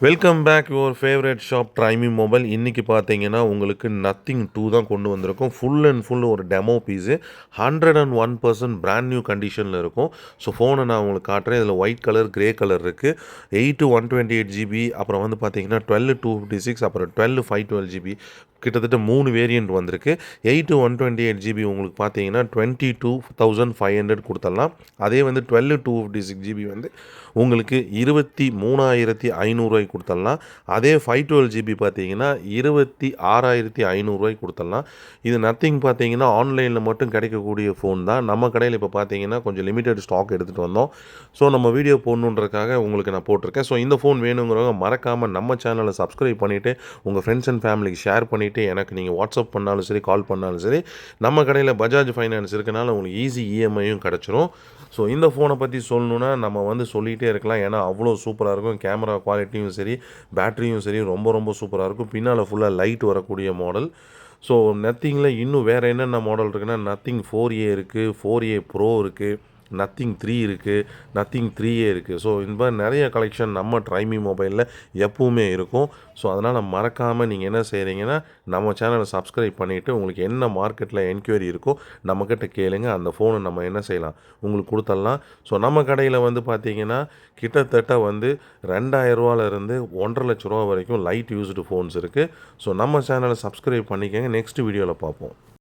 Welcome back your favourite shop try me mobile. இன்றைக்கி பார்த்தீங்கன்னா உங்களுக்கு நத்திங் 2 தான் கொண்டு வந்திருக்கும். ஃபுல் அண்ட் ஃபுல் ஒரு டெமோ பீஸு. 101% பிராண்ட் நியூ கண்டிஷனில் இருக்கும். ஸோ ஃபோனை நான் உங்களுக்கு காட்டுறேன். இதில் ஒயிட் கலர், கிரே கலர் இருக்குது. 8 128 ஜிபி, அப்புறம் வந்து பார்த்தீங்கன்னா 12 256, அப்புறம் 12 512 ஜிபி. கிட்டத்தட்ட 3 வேரியண்ட் வந்திருக்கு. 8 128 ஜிபி உங்களுக்கு பார்த்தீங்கன்னா 22,500 கொடுத்துடலாம். அதே வந்து 12 256 ஜிபி வந்து உங்களுக்கு 23,500 கொடுத்துடலாம். அதே 512 ஜிபி பார்த்தீங்கன்னா 26,500 கொடுத்துடலாம். இது நத்திங் பார்த்தீங்கன்னா ஆன்லைனில் மட்டும் கிடைக்கக்கூடிய ஃபோன் தான். நம்ம கடையில் இப்போ பார்த்தீங்கன்னா கொஞ்சம் லிமிடெட் ஸ்டாக் எடுத்துகிட்டு வந்தோம். ஸோ நம்ம வீடியோ போடணுன்றக்காக உங்களுக்கு நான் போட்டிருக்கேன். ஸோ இந்த ஃபோன் வேணுங்கிறவங்க மறக்காமல் நம்ம சேனலை சப்ஸ்கிரைப் பண்ணிவிட்டு உங்கள் ஃப்ரெண்ட்ஸ் அண்ட் ஃபேமிலிக்கு ஷேர் பண்ணிவிட்டு எனக்கு நீங்கள் வாட்ஸ்அப் பண்ணாலும் சரி, கால் பண்ணாலும் சரி, நம்ம கடையில் பஜாஜ் ஃபைனான்ஸ் இருக்கனால உங்களுக்கு ஈஸி இஎம்ஐயும் கிடச்சிரும். ஸோ இந்த ஃபோனை பற்றி சொல்லணுன்னா நம்ம வந்து சொல்லிகிட்டே இருக்கலாம். ஏன்னா அவ்வளோ சூப்பராக இருக்கும். கேமரா குவாலிட்டியும் சரி, பேட்டரியும் சரி ரொம்ப ரொம்ப சூப்பராக இருக்கும். பின்னால் ஃபுல்லாக லைட் வரக்கூடிய மாடல். ஸோ நத்திங்கில் இன்னும் வேறு என்னென்ன மாடல் இருக்குன்னா, நத்திங் 4A இருக்குது, 4A ப்ரோ இருக்குது, நத்திங் 3 இருக்குது, நத்திங் 3A இருக்குது. ஸோ இந்த மாதிரி நிறைய கலெக்ஷன் நம்ம ட்ரைமி மொபைலில் எப்பவுமே இருக்கும். ஸோ அதனால் மறக்காமல் நீங்கள் என்ன செய்கிறீங்கன்னா, நம்ம சேனலை சப்ஸ்கிரைப் பண்ணிவிட்டு உங்களுக்கு என்ன மார்க்கெட்டில் என்கொயரி இருக்கோ நம்மக்கிட்ட கேளுங்க. அந்த ஃபோனை நம்ம என்ன செய்யலாம், உங்களுக்கு கொடுத்துடலாம். ஸோ நம்ம கடையில் வந்து பார்த்திங்கன்னா கிட்டத்தட்ட வந்து 2,000 ரூபாயிலிருந்து 1,50,000 ரூபா வரைக்கும் லைட் யூஸ்டு ஃபோன்ஸ் இருக்குது. ஸோ நம்ம சேனலை சப்ஸ்கிரைப் பண்ணிக்கங்க. நெக்ஸ்ட் வீடியோவில் பார்ப்போம்.